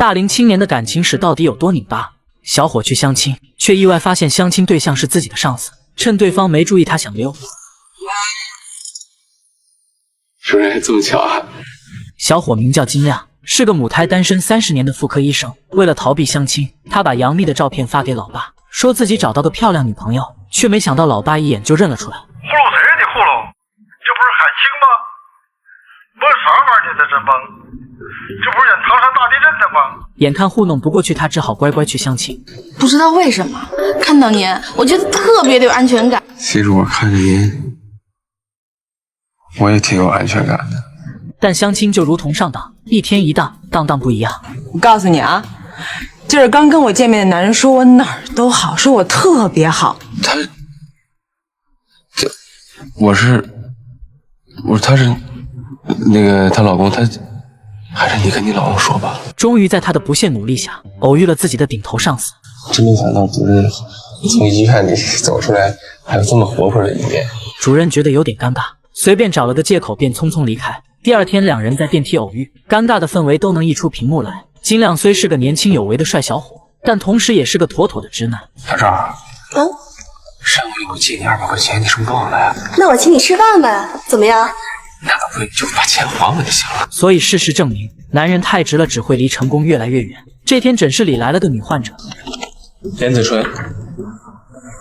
大龄青年的感情史到底有多拧巴？小伙去相亲，却意外发现相亲对象是自己的上司，趁对方没注意，他想溜。主任，这么巧啊！小伙名叫金亮，是个母胎单身30年的妇科医生。为了逃避相亲，他把杨幂的照片发给老爸，说自己找到个漂亮女朋友，却没想到老爸一眼就认了出来。糊弄谁呀？你糊弄？这不是海清吗？摸啥玩意儿？这真懵？这不是演唐山大地震的吗？眼看糊弄不过去，他只好乖乖去相亲。不知道为什么，看到您，我觉得特别的有安全感。其实我看着您，我也挺有安全感的。但相亲就如同上当，一天一当，当当不一样。我告诉你啊，就是刚跟我见面的男人说我哪儿都好，说我特别好。他是那个她老公，还是你跟你老公说吧。终于在他的不懈努力下，偶遇了自己的顶头上司。真没想到主任从医院里走出来，还有这么活泼的一面。主任觉得有点尴尬，随便找了个借口便匆匆离开。第二天，两人在电梯偶遇，尴尬的氛围都能溢出屏幕来。金亮虽是个年轻有为的帅小伙，但同时也是个妥妥的直男。小赵，上个月我借你200块钱，你是不是忘了呀？那我请你吃饭呗，怎么样？那倒不，你就把钱还我就行了。所以事实证明，男人太直了，只会离成功越来越远。这天诊室里来了个女患者，莲子春，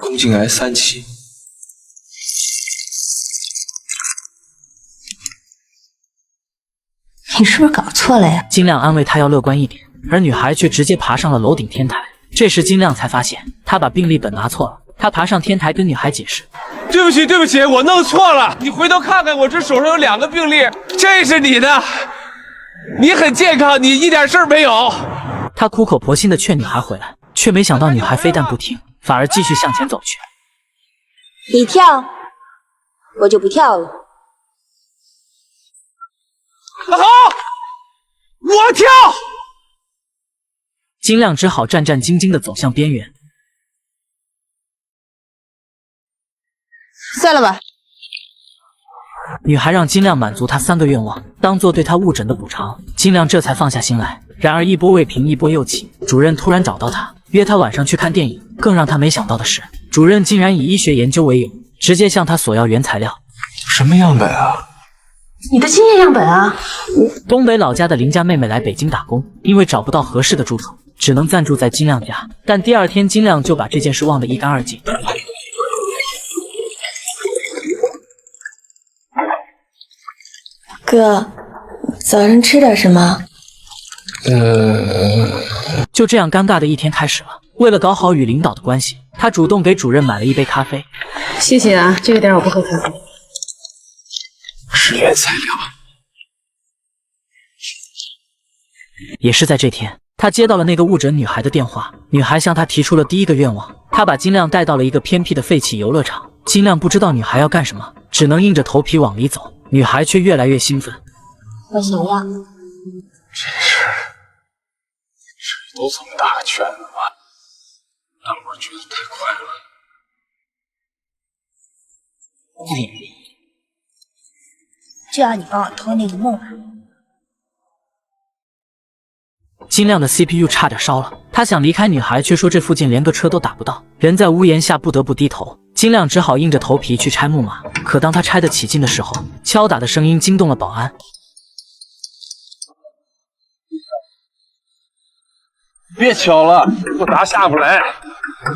宫颈癌3期。你是不是搞错了呀？金亮安慰她要乐观一点，而女孩却直接爬上了楼顶天台。这时金亮才发现，他把病历本拿错了。他爬上天台跟女孩解释：“对不起，我弄错了。你回头看看，我这手上有2个病历，这是你的，你很健康，你一点事儿没有。”他苦口婆心的劝女孩回来，却没想到女孩非但不听，反而继续向前走去。你跳，我就不跳了。好，我跳。金亮只好战战兢兢的走向边缘。算了吧。女孩让金亮满足她3个愿望，当做对她误诊的补偿。金亮这才放下心来。然而一波未平，一波又起。主任突然找到他，约他晚上去看电影。更让他没想到的是，主任竟然以医学研究为由，直接向他索要原材料。什么样本啊？你的经验样本啊！东北老家的邻家妹妹来北京打工，因为找不到合适的住处，只能暂住在金亮家。但第2天，金亮就把这件事忘得一干二净。哥，早上吃点什么？就这样，尴尬的一天开始了。为了搞好与领导的关系，他主动给主任买了一杯咖啡。谢谢啊，这个点我不喝咖啡。是原材料。也是在这天，他接到了那个误诊女孩的电话。女孩向他提出了第1个愿望，他把金亮带到了一个偏僻的废弃游乐场。金亮不知道女孩要干什么，只能硬着头皮往里走。女孩却越来越兴奋。我想要。这都这么大个圈子吗？让我觉得太快了。就要你帮我偷那个梦。金亮的 CPU 差点烧了，他想离开女孩，却说这附近连个车都打不到。人在屋檐下，不得不低头。金亮只好硬着头皮去拆木马。可当他拆得起劲的时候，敲打的声音惊动了保安。别敲了，我打下不来，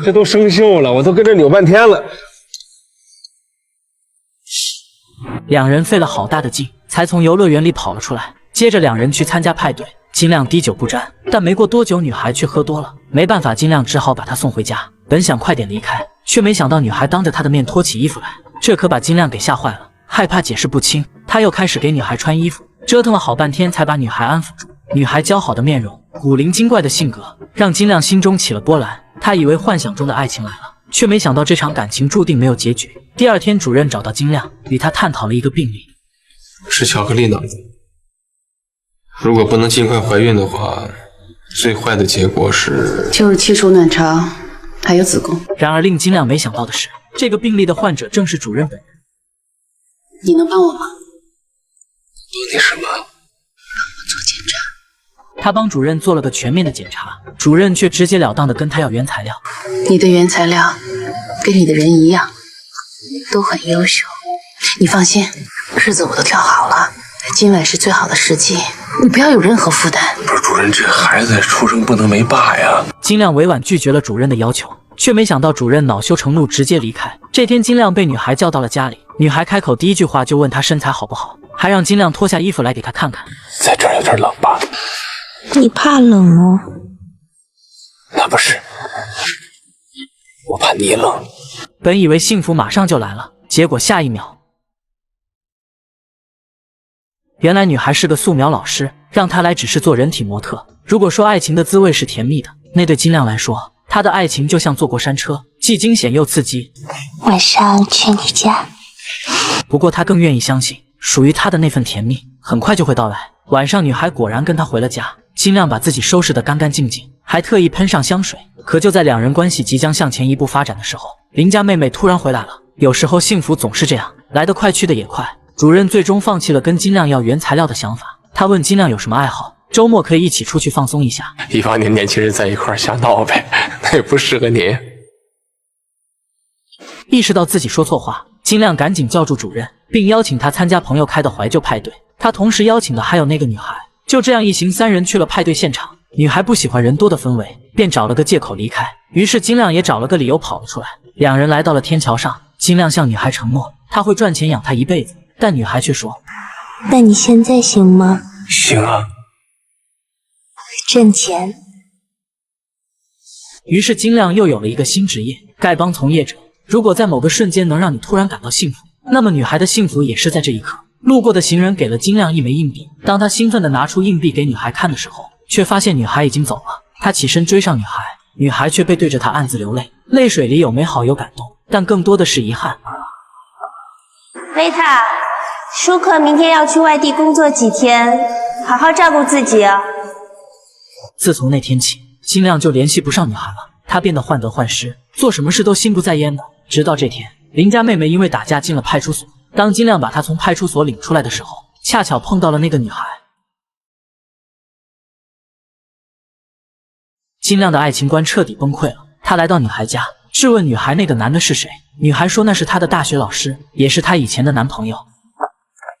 这都生锈了，我都跟这扭半天了。两人费了好大的劲，才从游乐园里跑了出来。接着两人去参加派对，金亮滴酒不沾，但没过多久，女孩却喝多了。没办法，金亮只好把她送回家。本想快点离开，却没想到女孩当着他的面脱起衣服来，这可把金亮给吓坏了。害怕解释不清，他又开始给女孩穿衣服，折腾了好半天才把女孩安抚住。女孩姣好的面容，古灵精怪的性格，让金亮心中起了波澜。他以为幻想中的爱情来了，却没想到这场感情注定没有结局。第二天，主任找到金亮，与他探讨了一个病例：是巧克力脑子。如果不能尽快怀孕的话，最坏的结果是就是气出卵巢，还有子宫。然而令金亮没想到的是，这个病例的患者正是主任本人。你能帮我吗？帮你什么？做检查。他帮主任做了个全面的检查，主任却直截了当的跟他要原材料。你的原材料跟你的人一样，都很优秀。你放心，日子我都挑好了，今晚是最好的时机，你不要有任何负担。不是主任，这孩子出生不能没爸呀。金亮委婉拒绝了主任的要求，却没想到主任恼羞成怒，直接离开。这天，金亮被女孩叫到了家里，女孩开口第一句话就问他身材好不好，还让金亮脱下衣服来给他看看。在这儿有点冷吧？你怕冷哦？那不是，我怕你冷。本以为幸福马上就来了，结果下一秒，原来女孩是个素描老师，让她来只是做人体模特。如果说爱情的滋味是甜蜜的，那对金亮来说，他的爱情就像坐过山车，既惊险又刺激。晚上去你家。不过他更愿意相信，属于他的那份甜蜜很快就会到来。晚上，女孩果然跟他回了家。金亮把自己收拾得干干净净，还特意喷上香水。可就在两人关系即将向前一步发展的时候，邻家妹妹突然回来了。有时候幸福总是这样，来得快去得也快。主任最终放弃了跟金亮要原材料的想法。他问金亮有什么爱好，周末可以一起出去放松一下。一帮年轻人在一块儿瞎闹呗，那也不适合你。意识到自己说错话，金亮赶紧叫住主任，并邀请他参加朋友开的怀旧派对。他同时邀请的还有那个女孩。就这样，一行三人去了派对现场。女孩不喜欢人多的氛围，便找了个借口离开。于是金亮也找了个理由跑了出来。两人来到了天桥上，金亮向女孩承诺他会赚钱养她一辈子，但女孩却说：“那你现在行吗？”“行啊。”“挣钱。”于是金亮又有了一个新职业——丐帮从业者。如果在某个瞬间能让你突然感到幸福，那么女孩的幸福也是在这一刻。路过的行人给了金亮一枚硬币，当他兴奋地拿出硬币给女孩看的时候，却发现女孩已经走了。他起身追上女孩，女孩却背对着他暗自流泪，泪水里有美好有感动，但更多的是遗憾。维塔，舒克明天要去外地工作几天，好好照顾自己啊。自从那天起，金亮就联系不上女孩了，他变得患得患失，做什么事都心不在焉的。直到这天，邻家妹妹因为打架进了派出所。当金亮把她从派出所领出来的时候，恰巧碰到了那个女孩。金亮的爱情观彻底崩溃了，他来到女孩家，质问女孩那个男的是谁。女孩说那是她的大学老师，也是她以前的男朋友。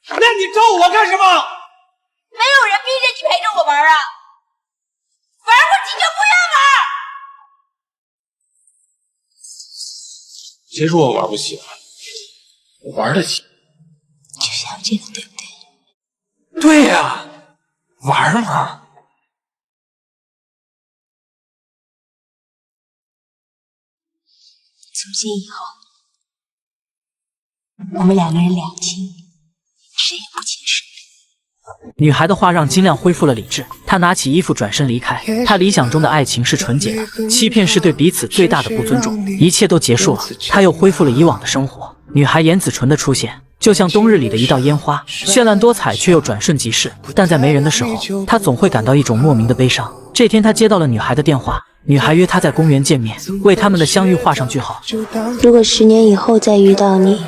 那你找我干什么？没有人逼着你陪着我玩啊！玩不起就不要玩！谁说我玩不起了？我玩得起。就是要这个，对不对？对呀，玩嘛。从今以后，我们两个人两清，谁也不侵谁。女孩的话让金亮恢复了理智，他拿起衣服转身离开。他理想中的爱情是纯洁的，欺骗是对彼此最大的不尊重。一切都结束了，他又恢复了以往的生活。女孩颜子纯的出现，就像冬日里的一道烟花，绚烂多彩却又转瞬即逝。但在没人的时候，他总会感到一种莫名的悲伤。这天，他接到了女孩的电话，女孩约他在公园见面，为他们的相遇画上句号。如果10年以后再遇到你，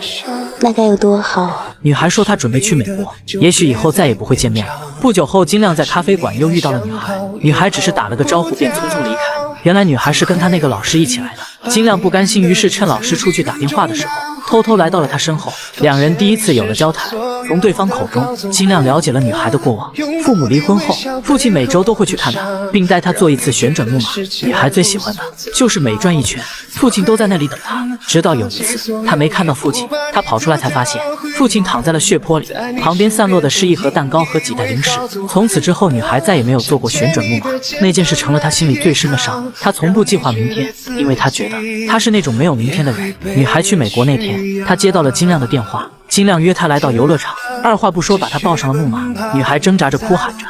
那该有多好啊！女孩说她准备去美国，也许以后再也不会见面了。不久后，金亮在咖啡馆又遇到了女孩，女孩只是打了个招呼便匆匆离开。原来女孩是跟她那个老师一起来的。金亮不甘心，于是趁老师出去打电话的时候，偷偷来到了她身后。两人第一次有了交谈。从对方口中，金亮了解了女孩的过往。父母离婚后，父亲每周都会去看她，并带她做一次旋转木马。女孩最喜欢的就是每转一圈，父亲都在那里等她。直到有一次，她没看到父亲，她跑出来才发现父亲躺在了血泊里，旁边散落的是一盒蛋糕和几袋零食。从此之后，女孩再也没有做过旋转木马。那件事成了她心里最深的伤。她从不计划明天，因为她觉得她是那种没有明天的人。女孩去美国那天，她接到了金亮的电话。金亮约她来到游乐场，二话不说把她抱上了木马。女孩挣扎着哭喊着：“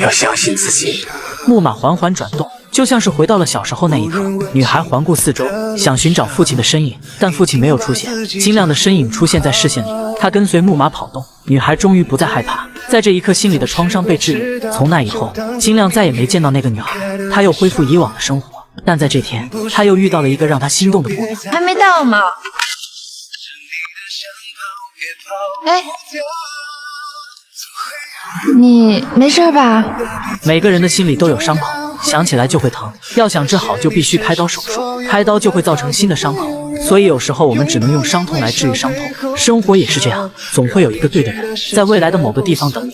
要相信自己。”木马缓缓转动，就像是回到了小时候那一刻。女孩环顾四周，想寻找父亲的身影，但父亲没有出现。金亮的身影出现在视线里，他跟随木马跑动。女孩终于不再害怕，在这一刻心里的创伤被治愈。从那以后，金亮再也没见到那个女孩，他又恢复以往的生活。但在这天，他又遇到了一个让他心动的姑娘。还没到吗？哎，你没事吧？每个人的心里都有伤口，想起来就会疼。要想治好，就必须开刀手术，开刀就会造成新的伤口。所以有时候我们只能用伤痛来治愈伤痛。生活也是这样，总会有一个对的人，在未来的某个地方等你。